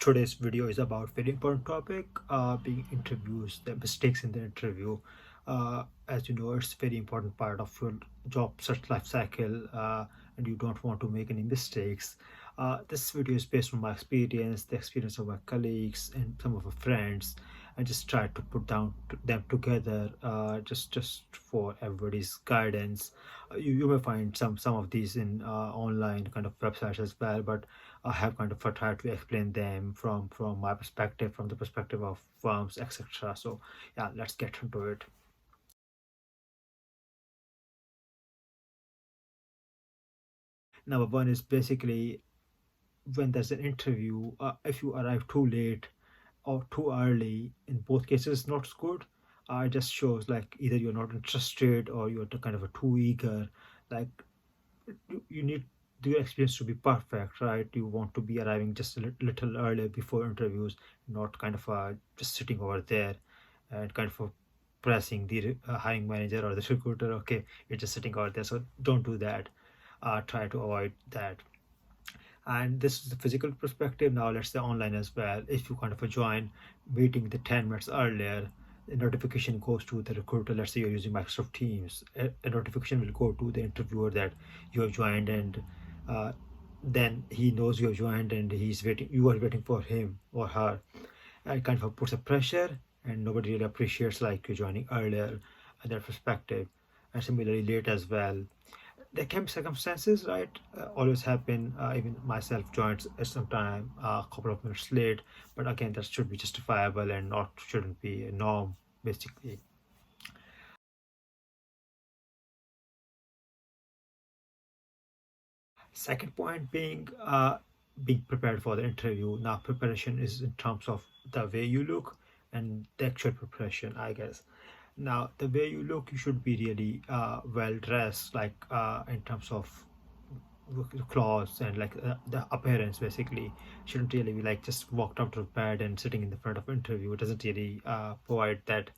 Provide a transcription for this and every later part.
Today's video is about very important topic, being interviews, the mistakes in the interview. As you know, it's very important part of your job search life cycle, and you don't want to make any mistakes. This video is based on my experience, the experience of my colleagues and some of my friends. I just try to put down them together, just for everybody's guidance. You may find some of these in online kind of websites as well, but I have kind of tried to explain them from my perspective, from the perspective of firms, etc. So yeah, let's get into it. Number one is basically when there's an interview, if you arrive too late or too early, in both cases, not good. It just shows like either you're not interested or you're kind of a too eager. Like you need the experience to be perfect, right? You want to be arriving just a little earlier before interviews, not kind of just sitting over there and kind of pressing the hiring manager or the recruiter. Okay, you're just sitting over there, so don't do that. Try to avoid that. And this is the physical perspective. Now let's say online as well. If you kind of join meeting the 10 minutes earlier, a notification goes to the recruiter. Let's say you're using Microsoft Teams, a notification will go to the interviewer that you have joined, and uh, then he knows you have joined and he's waiting, you are waiting for him or her. It kind of puts a pressure, and nobody really appreciates like you joining earlier and that perspective. And similarly late as well, there can be circumstances, right? Always happen. Even myself joined at some time a couple of minutes late, but again, that should be justifiable and not shouldn't be a norm, basically. Second point being prepared for the interview. Now, preparation is in terms of the way you look and the actual preparation, I guess. Now, the way you look, you should be really well dressed, like in terms of clothes and like the appearance basically shouldn't really be like just walked out of bed and sitting in the front of interview. It doesn't really provide that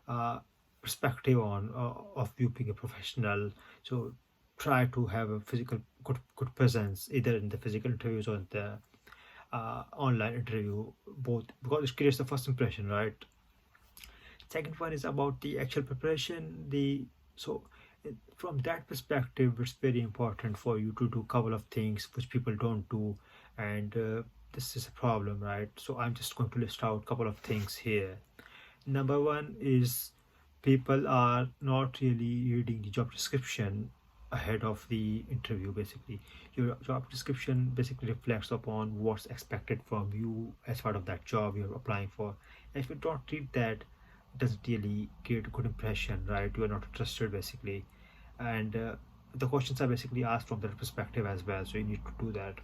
uh, perspective on of you being a professional. So try to have a physical good presence either in the physical interviews or in the online interview, both, because it creates the first impression, right? Second one is about the actual preparation. The so from that perspective, it's very important for you to do a couple of things which people don't do, and this is a problem, right? So I'm just going to list out a couple of things here. Number one is people are not really reading the job description ahead of the interview. Basically, your job description basically reflects upon what's expected from you as part of that job you're applying for. If you don't read that, it doesn't really create a good impression, right? You are not interested basically, and the questions are basically asked from that perspective as well, so you need to do that.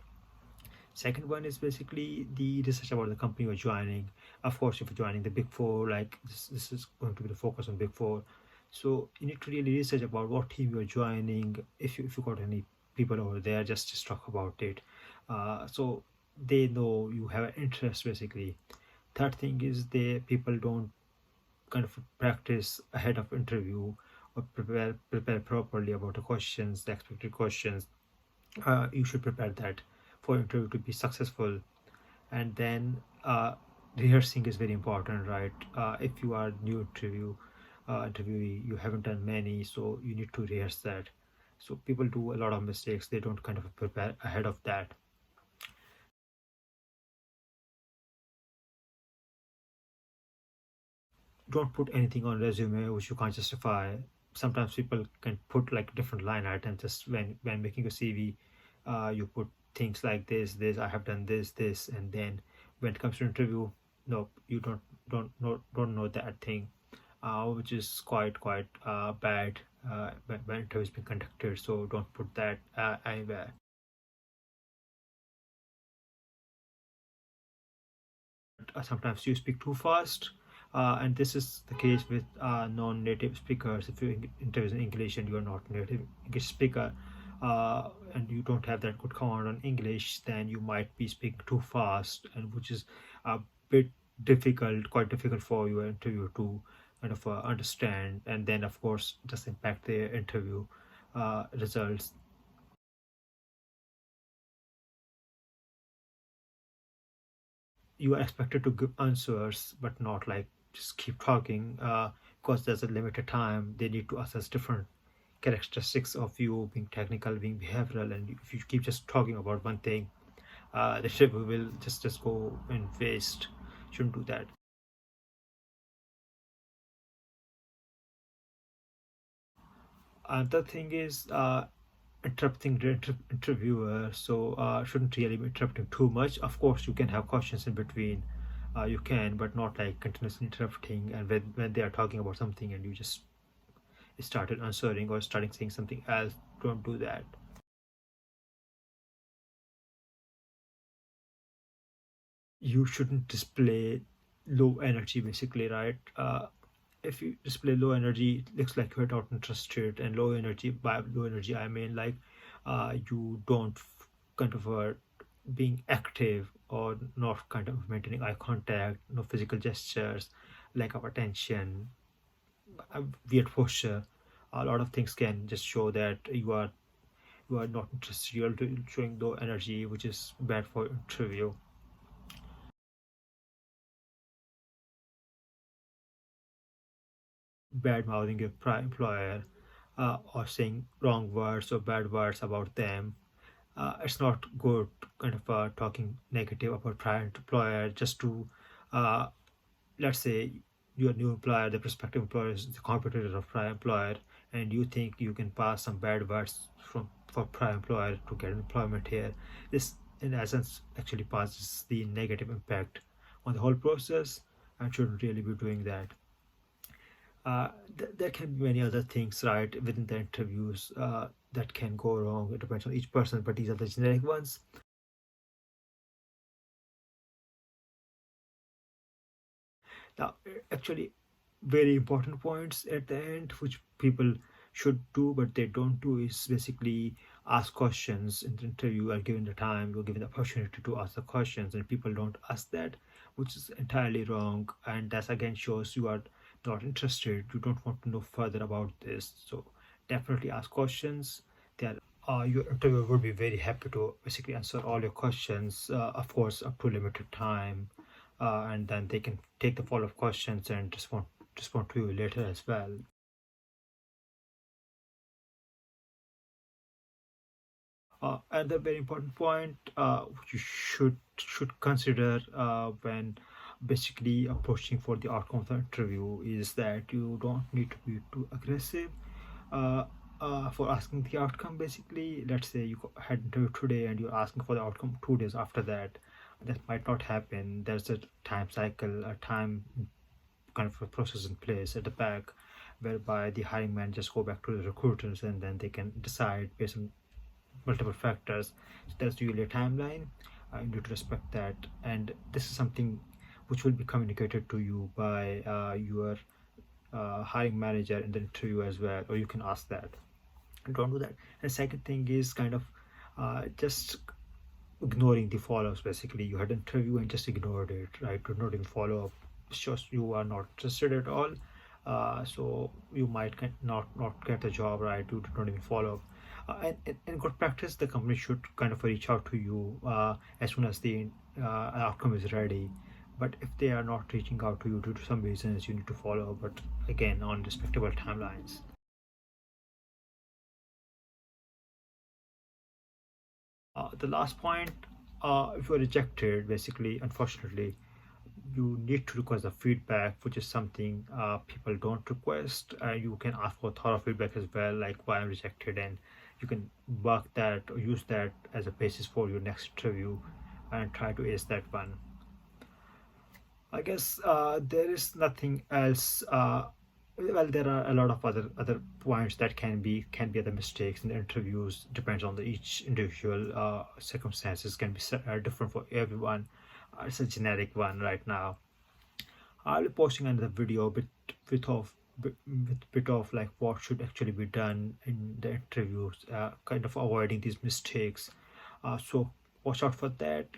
Second one is basically the research about the company you're joining. Of course, if you're joining the big four, like this is going to be the focus on big four. So you need to really research about what team you're joining. If you got any people over there, just talk about it. So they know you have an interest basically. Third thing is the people don't kind of practice ahead of interview or prepare properly about the questions, the expected questions. You should prepare that for interview to be successful. And then rehearsing is very important, right? If you are new interviewee, you haven't done many, so you need to rehearse that. So people do a lot of mistakes, they don't kind of prepare ahead of that. Don't put anything on resume which you can't justify. Sometimes people can put like different line items just when making a CV. You put things like this, I have done this, and then when it comes to interview, no, you don't know that thing, which is quite bad when interview is being conducted. So don't put that anywhere. Sometimes you speak too fast, and this is the case with non-native speakers. If you interview in English and you are not native English speaker, and you don't have that good command on English, then you might be speaking too fast, and which is a bit difficult, quite difficult for your interview to kind of understand, and then of course just impact the interview results. you are expected to give answers, but not like just keep talking, because there's a limited time. They need to assess different characteristics of you, being technical, being behavioral, and if you keep just talking about one thing, the trip will just go in waste. Shouldn't do that. Another thing is interrupting the interviewer. So shouldn't really be interrupting too much. Of course, you can have questions in between. You can, but not like continuously interrupting. And when they are talking about something and you just started answering or starting saying something else, don't do that. You shouldn't display low energy, basically, right? If you display low energy, it looks like you're not interested. And low energy, by low energy I mean like you don't kind of being active, or not kind of maintaining eye contact, no physical gestures, lack of attention, weird posture. A lot of things can just show that you are not interested. You're showing low energy, which is bad for interview. Bad mouthing your prior employer, or saying wrong words or bad words about them. It's not good kind of talking negative about prior employer just to, uh, let's say your new employer, the prospective employer is the competitor of prior employer, and you think you can pass some bad words from for prior employer to get employment here. This in essence actually passes the negative impact on the whole process, and shouldn't really be doing that. There can be many other things, right, within the interviews that can go wrong. It depends on each person, but these are the generic ones. Now, actually, very important points at the end, which people should do, but they don't do, is basically ask questions in the interview. You are given the time, you're given the opportunity to ask the questions, and people don't ask that, which is entirely wrong. And that again shows you are not interested. You don't want to know further about this. So definitely ask questions. Your interviewer would be very happy to basically answer all your questions, of course, up to limited time, and then they can take the follow-up questions and respond to you later as well. Another very important point which you should consider when basically approaching for the outcome of the interview is that you don't need to be too aggressive uh, for asking the outcome. Basically, let's say you had interview today and you're asking for the outcome 2 days after that. That might not happen. There's a time cycle, a time kind of a process in place at the back, whereby the hiring managers go back to the recruiters and then they can decide based on multiple factors. So there's usually a timeline. You need to respect that, and this is something which will be communicated to you by your hiring manager in the interview as well, or you can ask that. Don't do that. And second thing is kind of just ignoring the follow-ups. Basically, you had an interview and just ignored it, right? Do not even follow up. It's just you are not interested at all. So you might not get the job, right? You do not even follow up. In good practice, the company should kind of reach out to you as soon as the outcome is ready. But if they are not reaching out to you due to some reasons, you need to follow, but again on respectable timelines. The last point, if you are rejected, basically, unfortunately, you need to request the feedback, which is something people don't request. You can ask for thorough feedback as well, like why I'm rejected, and you can work that or use that as a basis for your next interview and try to ace that one. I guess there is nothing else. Well, there are a lot of other points that can be other mistakes in the interviews. Depends on the each individual circumstances can be different for everyone. It's a generic one right now. I'll be posting another video with bit of like what should actually be done in the interviews, kind of avoiding these mistakes. So watch out for that.